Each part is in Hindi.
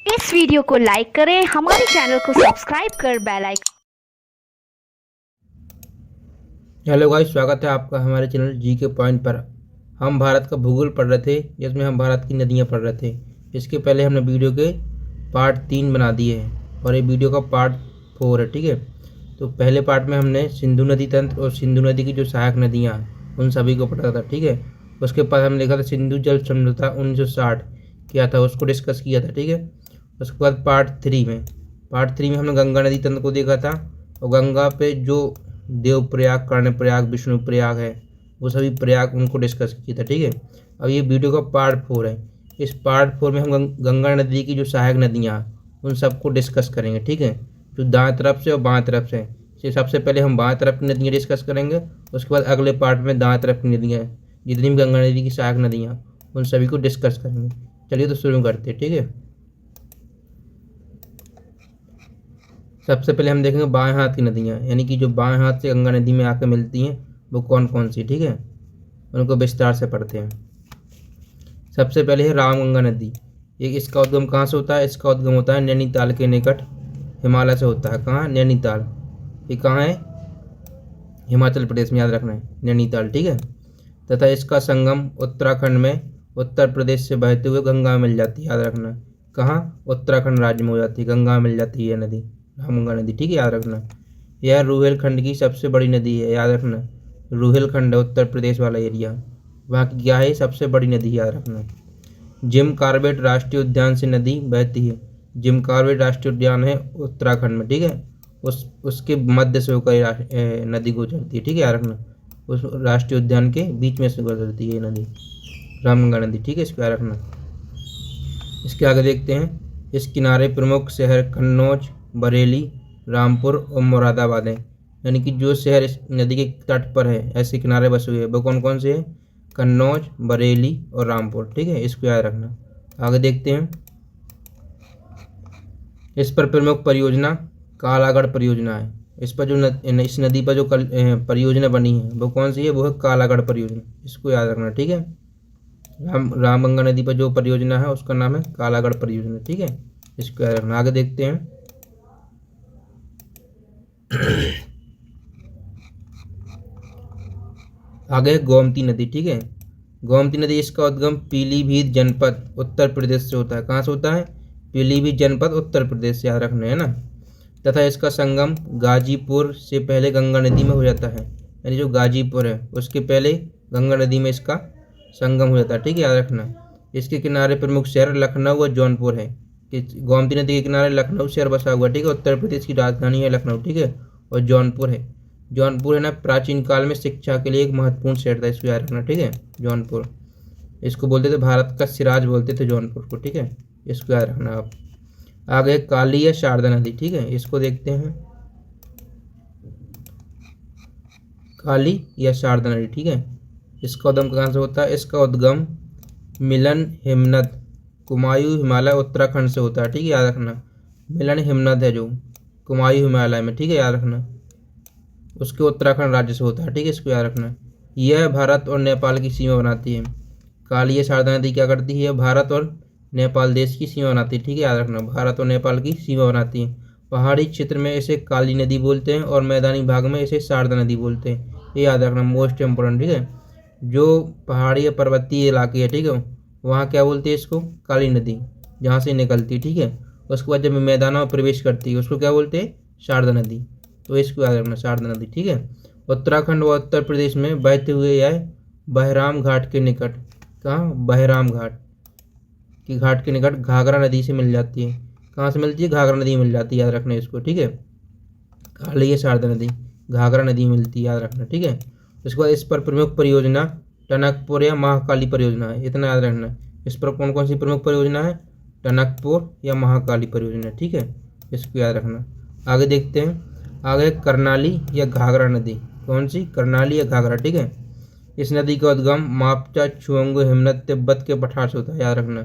इस वीडियो को लाइक करें, हमारे चैनल को सब्सक्राइब कर बेल आइकन। हेलो गाइस, स्वागत है आपका हमारे चैनल जी के पॉइंट पर। हम भारत का भूगोल पढ़ रहे थे, जिसमें हम भारत की नदियां पढ़ रहे थे। इसके पहले हमने वीडियो के पार्ट 3 बना दिए हैं और ये वीडियो का पार्ट 4 है। ठीक है, तो पहले पार्ट में हमने सिंधु नदी तंत्र और सिंधु नदी की जो सहायक नदियाँ हैं उन सभी को पढ़ा था। ठीक है, उसके बाद हमने देखा था सिंधु जल समझौता 1960 किया था, उसको डिस्कस किया था। ठीक है, उसके बाद पार्ट थ्री में हमने गंगा नदी तंत्र को देखा था और गंगा पे जो देवप्रयाग, कर्णप्रयाग, विष्णुप्रयाग है वो सभी प्रयाग उनको डिस्कस किया था। ठीक है, अब ये वीडियो का पार्ट 4 है। इस पार्ट 4 में हम गंगा नदी की जो सहायक नदियाँ हैं उन सबको डिस्कस करेंगे। ठीक है, जो दाएं तरफ से और बाएं तरफ से सबसे पहले हम बाएं तरफ की नदियाँ डिस्कस करेंगे, उसके बाद अगले पार्ट में दाएं तरफ की नदियाँ, जितनी भी गंगा नदी की सहायक नदियाँ उन सभी को डिस्कस करेंगे। चलिए तो शुरू करते हैं। ठीक है, सबसे पहले हम देखेंगे बाएं हाथ की नदियाँ, यानी कि जो बाएं हाथ से गंगा नदी में आकर मिलती हैं वो कौन कौन सी। ठीक है, उनको विस्तार से पढ़ते हैं। सबसे पहले है रामगंगा नदी। ये इसका उद्गम कहाँ से होता है? इसका उद्गम होता है नैनीताल के निकट, हिमालय से होता है। कहाँ? नैनीताल। ये कहाँ है? हिमाचल प्रदेश में, याद रखना है नैनीताल। ठीक है, तथा इसका संगम उत्तराखंड में उत्तर प्रदेश से बहते हुए गंगा में मिल जाती है। याद रखना, कहाँ? उत्तराखंड राज्य में हो जाती है, गंगा में मिल जाती है यह नदी, रामगंगा नदी। ठीक है, याद रखना। यह रूहेलखंड की सबसे बड़ी नदी है। याद रखना, रूहेलखंड है उत्तर प्रदेश वाला एरिया, वहाँ की क्या है? सबसे बड़ी नदी। याद रखना। जिम कॉर्बेट राष्ट्रीय उद्यान से नदी बहती है। जिम कॉर्बेट राष्ट्रीय उद्यान है उत्तराखंड में। ठीक है, उसके मध्य से होकर नदी गुजरती है। ठीक है, याद रखना, उस राष्ट्रीय उद्यान के बीच में से गुजरती है ये नदी, रामगंगा नदी। ठीक है, इसको याद रखना। इसके आगे देखते हैं। इस किनारे प्रमुख शहर कन्नौज, बरेली, रामपुर और मुरादाबाद हैं। यानी कि जो शहर इस नदी के तट पर है, ऐसे किनारे बसे हुए हैं, वो कौन कौन से हैं? कन्नौज, बरेली और रामपुर। ठीक है, इसको याद रखना। आगे देखते हैं। इस पर प्रमुख परियोजना कालागढ़ परियोजना है। इस पर जो इस नदी पर जो परियोजना बनी है वो कौन सी है? वो है कालागढ़ परियोजना। इसको याद रखना। ठीक है, रामगंगा नदी पर जो परियोजना है उसका नाम है कालागढ़ परियोजना। ठीक है, इसको याद रखना। आगे देखते हैं। आगे है गोमती नदी। ठीक है, गोमती नदी, इसका उद्गम पीलीभीत जनपद उत्तर प्रदेश से होता है। कहाँ से होता है? पीलीभीत जनपद उत्तर प्रदेश से, याद रखना है ना। तथा इसका संगम गाजीपुर से पहले गंगा नदी में हो जाता है। यानी जो गाजीपुर है उसके पहले गंगा नदी में इसका संगम हो जाता है। ठीक है, याद रखना। इसके किनारे प्रमुख शहर लखनऊ और जौनपुर है। कि गोमती नदी के किनारे लखनऊ शहर बसा हुआ है। ठीक है, उत्तर प्रदेश की राजधानी है लखनऊ। ठीक है, और जौनपुर है। जौनपुर है ना, प्राचीन काल में शिक्षा के लिए एक महत्वपूर्ण शहर था। इसको याद रखना। ठीक है, जौनपुर, इसको बोलते थे भारत का सिराज, बोलते थे जौनपुर को। ठीक है, इसको याद रखना आप। आगे काली या शारदा नदी। ठीक है, इसको देखते हैं। काली या शारदा नदी। ठीक है, इसका उद्गम कहाँ से होता है? इसका उद्गम मिलन हिमनद, कुमायूं हिमालय उत्तराखंड से होता है। ठीक है, याद रखना। मिलन हिमनद है जो कुमायूं हिमालय में, ठीक है, याद रखना, उसके उत्तराखंड राज्य से होता है। ठीक है, इसको याद रखना। यह भारत और नेपाल की सीमा बनाती है। काली या शारदा नदी क्या करती है? भारत और नेपाल देश की सीमा बनाती है। ठीक है, याद रखना, भारत और नेपाल की सीमा बनाती है। पहाड़ी क्षेत्र में इसे काली नदी बोलते हैं और मैदानी भाग में इसे शारदा नदी बोलते हैं। ये याद रखना, मोस्ट इम्पोर्टेंट। ठीक है, जो पहाड़ी या पर्वतीय इलाके है, ठीक है, वहाँ क्या बोलते हैं? इसको काली नदी, जहाँ से निकलती है। ठीक है, उसके बाद जब मैदानों में प्रवेश करती है उसको क्या बोलते हैं? शारदा नदी। तो इसको याद रखना, शारदा नदी। ठीक है, उत्तराखंड व उत्तर प्रदेश में बहते हुए यह बहराम घाट के निकट, कहाँ? बहराम घाट की घाट के निकट घाघरा नदी से मिल जाती है। कहाँ से मिलती है? घाघरा नदी मिल जाती है, याद रखना इसको। ठीक है, काली है शारदा नदी, घाघरा नदी मिलती है, याद रखना। ठीक है, उसके बाद इस पर प्रमुख परियोजना टनकपुर या महाकाली परियोजना है। इतना याद रखना, इस पर कौन कौन सी प्रमुख परियोजना है? टनकपुर या महाकाली परियोजना। ठीक है, इसको याद रखना। आगे देखते हैं। आगे करनाली या घाघरा नदी। कौन सी? करनाली या घाघरा। ठीक है, इस नदी का उद्गम मापचा छुआंगो हिमनद तिब्बत के पठार से होता है। याद रखना,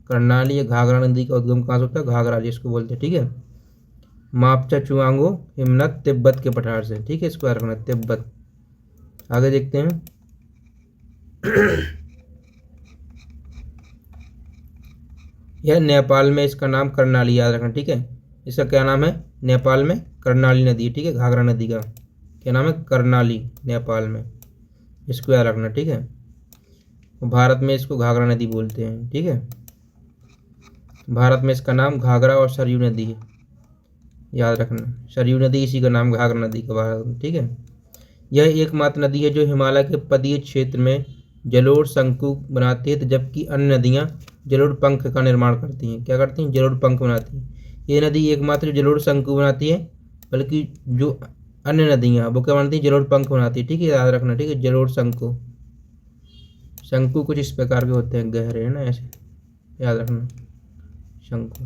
करनाली या घाघरा नदी का उद्गम कहाँ से होता है? घाघरा जिसको बोलते हैं। ठीक है, मापचा चुआंगो हिमनद तिब्बत के पठार से। ठीक है, इसको याद रखना, तिब्बत। आगे देखते हैं। यह नेपाल में इसका नाम कर्णाली, याद रखना, ठीक है। इसका क्या नाम है? नेपाल में कर्णाली नदी, ठीक है, घाघरा नदी का क्या नाम है? कर्णाली, नेपाल में, इसको याद रखना, ठीक है। भारत में इसको घाघरा नदी बोलते हैं, ठीक है। भारत में इसका नाम घाघरा और सरयू नदी है, याद रखना, सरयू नदी इसी का नाम घाघरा नदी का भारत में, ठीक है। यह एकमात्र नदी है जो हिमालय के पदीय क्षेत्र में जलोढ़ शंकु बनाती है, तो जबकि अन्य नदियाँ जलोढ़ पंख का निर्माण करती हैं। क्या करती हैं? जलोढ़ पंख बनाती हैं। ये नदी एकमात्र जलोढ़ शंकु बनाती है, बल्कि जो अन्य नदियाँ वो क्या बनाती हैं? जलोढ़ पंख बनाती है, ठीक है, याद रखना, ठीक है। जलोढ़ शंकु, शंकु कुछ इस प्रकार के होते हैं, गहरे, है ना, ऐसे, याद रखना, शंकु,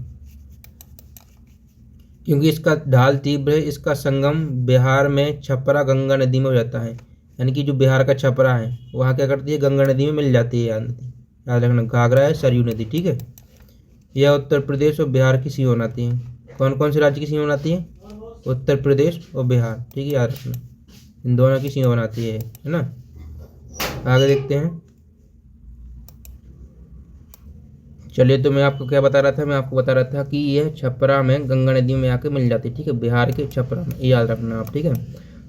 क्योंकि इसका ढाल तीव्र है। इसका संगम बिहार में छपरा गंगा नदी में हो जाता है, यानी कि जो बिहार का छपरा है वहाँ क्या करती है? गंगा नदी में मिल जाती है यह नदी, याद रखना। घाघरा है सरयू नदी, ठीक है। यह उत्तर प्रदेश और बिहार की सीमा बनाती है। कौन कौन से राज्य की सीमा बनाती है? उत्तर प्रदेश और बिहार, ठीक है, याद रखना, इन दोनों की सीमा बनाती है ना। आगे देखते हैं। चलिए, तो मैं आपको क्या बता रहा था? मैं आपको बता रहा था कि यह छपरा में गंगा नदी में आके मिल जाती है, ठीक है, बिहार के छपरा में, याद रखना आप, ठीक है।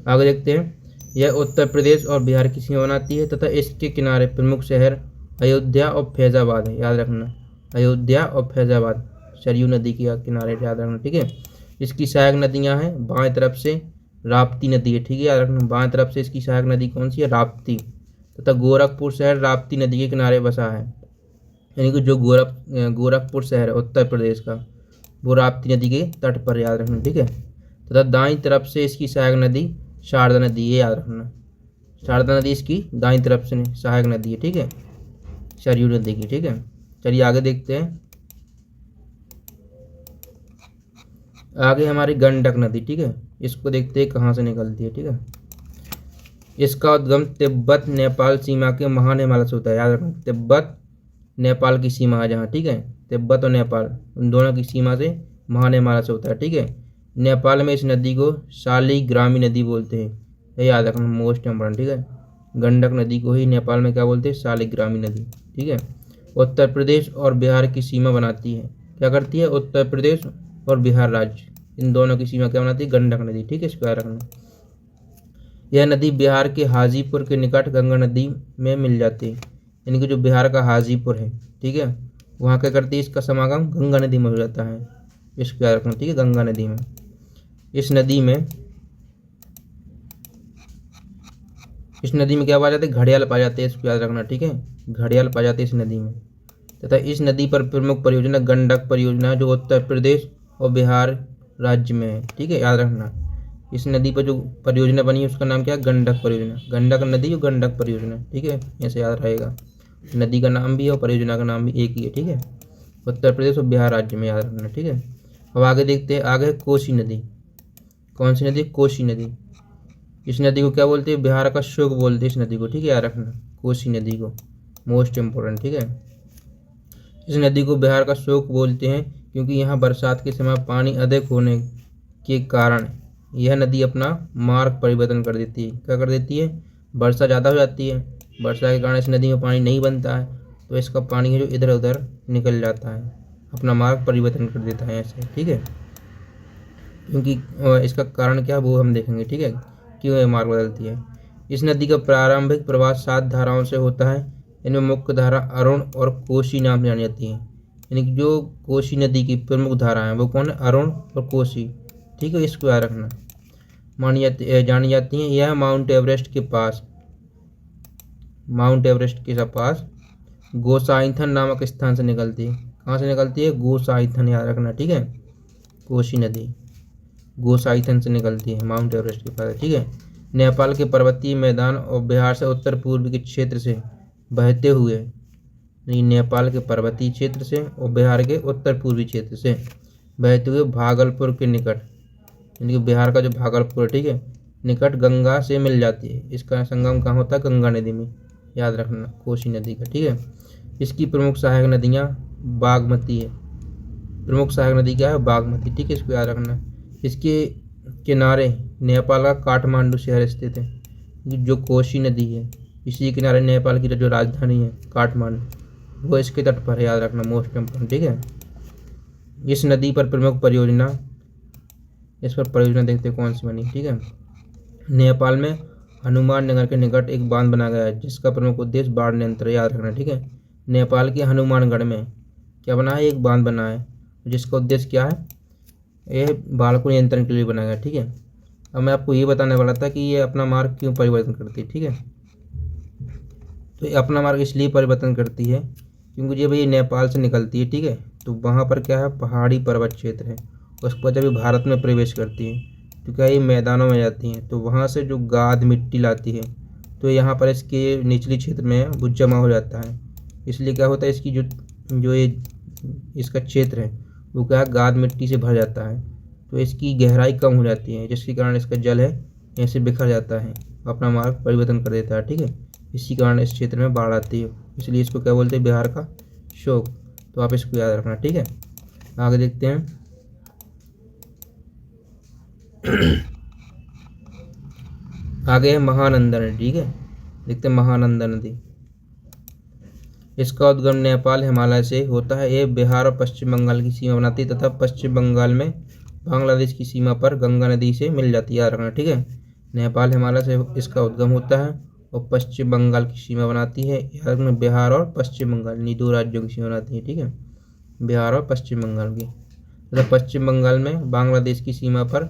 आगे देखते हैं। यह उत्तर प्रदेश और बिहार की सीमा बनाती है तथा इसके किनारे प्रमुख शहर अयोध्या और फैजाबाद है, याद रखना, अयोध्या और फैजाबाद सरयू नदी के किनारे, याद रखना, ठीक है। इसकी सहायक नदियाँ हैं, बाएं तरफ से राप्ती नदी है, ठीक है, याद रखना, बाएं तरफ से इसकी सहायक नदी कौन सी है? राप्ती, तथा गोरखपुर शहर राप्ती नदी के किनारे बसा है, यानी कि जो गोरखपुर शहर है उत्तर प्रदेश का, वो राप्ती नदी के तट पर, याद रखना, ठीक है। तथा दाईं तरफ से इसकी सहायक नदी शारदा नदी, ये याद रखना, शारदा नदी इसकी दाईं तरफ से सहायक नदी है, ठीक है, सरयू नदी की, ठीक है। चलिए आगे देखते हैं। आगे हमारी गंडक नदी, ठीक है, इसको देखते हैं कहाँ से निकलती है, ठीक है। इसका उद्गम तिब्बत नेपाल सीमा के महान हिमालय से होता है, याद रखना, तिब्बत नेपाल की सीमा है जहाँ, ठीक है, तिब्बत और नेपाल उन दोनों की सीमा से महान हिमालय से होता है, ठीक है। नेपाल में इस नदी को शालिग्रामी नदी बोलते हैं, ये याद रखना, मोस्ट इम्पोर्टेंट, ठीक है। गंडक नदी को ही नेपाल में क्या बोलते हैं? शालिग्रामी नदी, ठीक है। उत्तर प्रदेश और बिहार की सीमा बनाती है, क्या करती है? उत्तर प्रदेश और बिहार राज्य, इन दोनों की सीमा क्या बनाती है? गंडक नदी, ठीक है, इसको याद रखना। यह नदी बिहार के हाजीपुर के निकट गंगा नदी में मिल जाती है, यानी कि जो बिहार का हाजीपुर है, ठीक है, वहाँ क्या करती है? इसका समागम गंगा नदी में हो जाता है, इसको याद रखना, ठीक है, गंगा नदी में। इस नदी में क्या पाया जाता है? घड़ियाल पाए जाते हैं, इसको याद रखना, ठीक है, घड़ियाल पाए जाते हैं इस नदी में। तथा इस नदी पर प्रमुख परियोजना गंडक परियोजना है, जो उत्तर प्रदेश और बिहार राज्य में है, ठीक है, याद रखना। इस नदी पर जो परियोजना बनी है उसका नाम क्या है? गंडक परियोजना, गंडक नदी और गंडक परियोजना, ठीक है, ऐसे याद रहेगा, नदी का नाम भी है और परियोजना का नाम भी एक ही है, ठीक है, उत्तर प्रदेश और बिहार राज्य में, याद रखना, ठीक है। अब आगे देखते हैं। आगे कोसी नदी, कौन सी नदी? कोसी नदी। इस नदी को क्या बोलते हैं? बिहार का शुक बोलते हैं इस नदी को, ठीक है, याद रखना, कोसी नदी को, मोस्ट इम्पोर्टेंट, ठीक है। इस नदी को बिहार का शोक बोलते हैं क्योंकि यहाँ बरसात के समय पानी अधिक होने के कारण यह नदी अपना मार्ग परिवर्तन कर देती है। क्या कर देती है? वर्षा ज़्यादा हो जाती है, वर्षा के कारण इस नदी में पानी नहीं बनता है, तो इसका पानी है जो इधर उधर निकल जाता है, अपना मार्ग परिवर्तन कर देता है ऐसे, ठीक है। क्योंकि इसका कारण क्या है वो हम देखेंगे, ठीक है, क्यों ये मार्ग बदलती है। इस नदी का प्रारंभिक प्रवाह 7 धाराओं से होता है। इनमें मुख्य धारा अरुण और कोसी नाम से जानी जाती है, यानी कि जो कोसी नदी की प्रमुख धारा है वो कौन है? अरुण और कोसी, ठीक है, इसको याद रखना। जानी जाती हैं। यह माउंट एवरेस्ट के पास गोसाइथन नामक स्थान से निकलती है। कहाँ से निकलती है? गोसाइथन, याद रखना, ठीक है, कोसी नदी गोसाइथन से निकलती है, माउंट एवरेस्ट के पास, ठीक है। नेपाल के पर्वतीय मैदान और बिहार से उत्तर पूर्व के क्षेत्र से बहते हुए, नेपाल के पर्वतीय क्षेत्र से और बिहार के उत्तर पूर्वी क्षेत्र से बहते हुए भागलपुर के निकट, यानी कि बिहार का जो भागलपुर, ठीक है, निकट गंगा से मिल जाती है। इसका संगम कहाँ होता है? गंगा नदी में, याद रखना, कोसी नदी का, ठीक है। इसकी प्रमुख सहायक नदियाँ बागमती है, प्रमुख सहायक नदी क्या है? बागमती, ठीक है, इसको याद रखना। इसके किनारे नेपाल का काठमांडू शहर स्थित है। जो कोसी नदी है इसी किनारे नेपाल की जो राजधानी है काठमांडू, वो इसके तट पर है, याद रखना, मोस्ट इम्पोर्टेंट, ठीक है। इस नदी पर प्रमुख परियोजना, इस पर परियोजना देखते हैं कौन सी बनी, ठीक है। नेपाल में हनुमान नगर के निकट एक बांध बनाया गया है जिसका प्रमुख उद्देश्य बाढ़ नियंत्रण, याद रखना, ठीक है। नेपाल के हनुमानगढ़ में क्या बना है, एक बांध बना है जिसका उद्देश्य क्या है, ये बाढ़ को नियंत्रण के लिए बनाया गया, ठीक है। अब मैं आपको ये बताने वाला था कि ये अपना मार्ग क्यों परिवर्तन करती है, ठीक है। तो ये अपना मार्ग इसलिए परिवर्तन करती है क्योंकि जब ये नेपाल से निकलती है, ठीक है, तो वहाँ पर क्या है, पहाड़ी पर्वत क्षेत्र है। उसके बाद जब ये भारत में प्रवेश करती है तो क्या ये मैदानों में जाती हैं, तो वहाँ से जो गाद मिट्टी लाती है तो यहाँ पर इसके निचली क्षेत्र में वो जमा हो जाता है। इसलिए क्या होता है, इसकी जो ये इसका क्षेत्र है वो क्या है, गाद मिट्टी से भर जाता है, तो इसकी गहराई कम हो जाती है जिसके कारण इसका जल है ऐसे बिखर जाता है, अपना मार्ग परिवर्तन कर देता है, ठीक है। इसी कारण इस क्षेत्र में बाढ़ आती है, इसलिए इसको क्या बोलते हैं, बिहार का शोक। तो आप इसको याद रखना, ठीक है। आगे देखते हैं। आगे है महानंदा नदी, ठीक है। देखते हैं महानंदा नदी। इसका उद्गम नेपाल हिमालय से होता है। ये बिहार और पश्चिम बंगाल की सीमा बनाती है तथा पश्चिम बंगाल में बांग्लादेश की सीमा पर गंगा नदी से मिल जाती है, याद रखना, ठीक है। नेपाल हिमालय से इसका उद्गम होता है और पश्चिम बंगाल की सीमा बनाती है, याद रखना, बिहार और पश्चिम बंगाल इन दो राज्यों की सीमा बनाती है, ठीक है, बिहार और पश्चिम बंगाल की। तथा पश्चिम बंगाल में बांग्लादेश की सीमा पर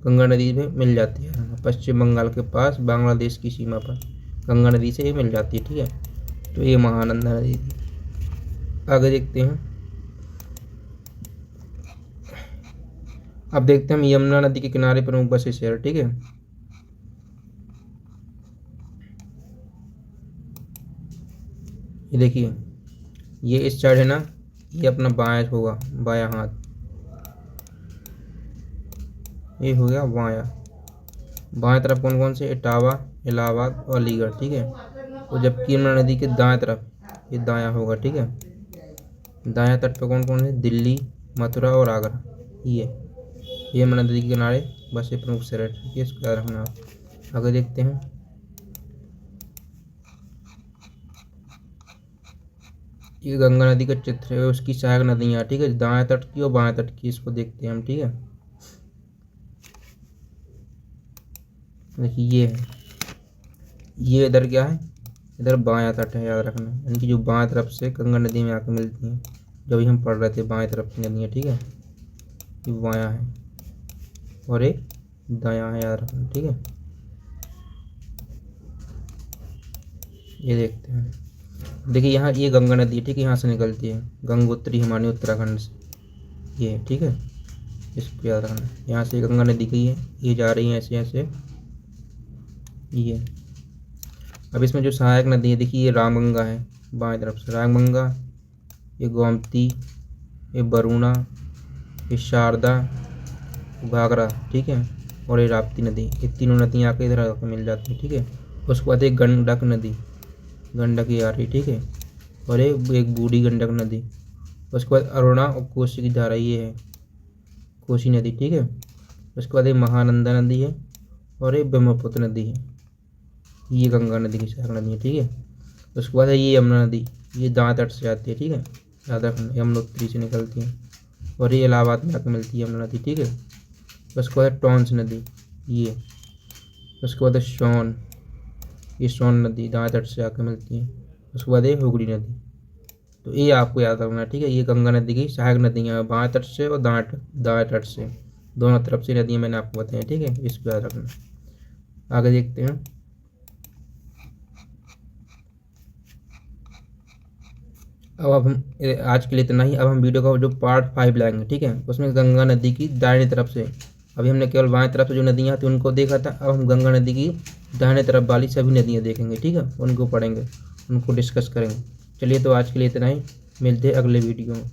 गंगा नदी में मिल जाती है। पश्चिम बंगाल के पास बांग्लादेश की सीमा पर गंगा नदी से ये मिल जाती है, ठीक है। तो ये महानंदा नदी थी। आगे देखते हैं। अब देखते हैं हम यमुना नदी के किनारे प्रमुख बसे शहर, ठीक है। ये देखिए, ये इस साइड है ना, ये अपना बायां होगा, बायां हाथ, ये हो गया बायां। बाएं तरफ कौन कौन से, इटावा, इलाहाबाद और अलीगढ़, ठीक है। और जबकि यमुना नदी के दाएं तरफ ये दायां होगा, ठीक है। दायां तट पे कौन कौन है, दिल्ली, मथुरा और आगरा। ये यमुना नदी के किनारे बस ये प्रमुख शहर है, ठीक है, इसको याद रखना आप। आगे देखते हैं। ये गंगा नदी का चित्र है, उसकी सहायक नदियाँ, ठीक है, दाएं तट की और बाएं तट की, इसको देखते हैं हम, ठीक है। देखिए ये है, ये इधर क्या है, इधर बायां तट है, याद रखना, यानी कि जो बाएं तरफ से गंगा नदी में आकर मिलती हैं, जब भी हम पढ़ रहे थे बाएं तरफ की नदियाँ, ठीक है। ये बायां है और एक दायां है, याद रखना, ठीक है। ये देखते हैं। देखिए यहाँ ये गंगा नदी है, ठीक है, यहाँ से निकलती है, गंगोत्री हिमानी उत्तराखंड से, ये, ठीक है, इसको याद रखना। यहाँ से गंगा नदी गई है, ये जा रही है ऐसे ऐसे, ये। अब इसमें जो सहायक नदी है, देखिए ये रामगंगा है बाएं तरफ से, रामगंगा, ये गोमती, ये वरुणा, ये शारदा, घाघरा, ठीक है, और ये राप्ती नदी, ये तीनों नदियाँ आके इधर आके मिल जाती हैं, ठीक है। उसके बाद एक गंडक नदी, गंडक ये आ रही, ठीक है, और एक बूढ़ी गंडक नदी। उसके बाद अरुणा और कोसी की धारा, ये है कोसी नदी, ठीक है। उसके बाद एक महानंदा नदी है और एक ब्रह्मपुत्र नदी है, ये गंगा नदी की सहायक नदी है, ठीक है। उसके बाद है ये यमुना नदी, ये दाएं तट से आती है, ठीक है, याद रखना, यमुनोत्री से निकलती है और ये इलाहाबाद में आकर मिलती है यमुना नदी, ठीक है। उसके बाद टॉन्स नदी, ये। उसके बाद सोन, ये सोन नदी दाएं तट से आकर मिलती है। उसके बाद ये हुगली नदी। तो ये आपको याद रखना, ठीक है, ये गंगा नदी की सहायक नदियाँ हैं, बाएं तट से और दाएं तट से, दोनों तरफ से नदियाँ मैंने आपको बताई, ठीक है, इसको याद रखना। आगे देखते हैं। अब हम आज के लिए इतना ही। अब हम वीडियो का जो पार्ट 5 लाएंगे, ठीक है, उसमें गंगा नदी की दाहिनी तरफ से, अभी हमने केवल बाएं तरफ से जो नदियाँ थी उनको देखा था, अब हम गंगा नदी की दाहिने तरफ वाली सभी नदियाँ देखेंगे, ठीक है, उनको पढ़ेंगे, उनको डिस्कस करेंगे। चलिए, तो आज के लिए इतना ही, मिलते हैं अगले वीडियो में।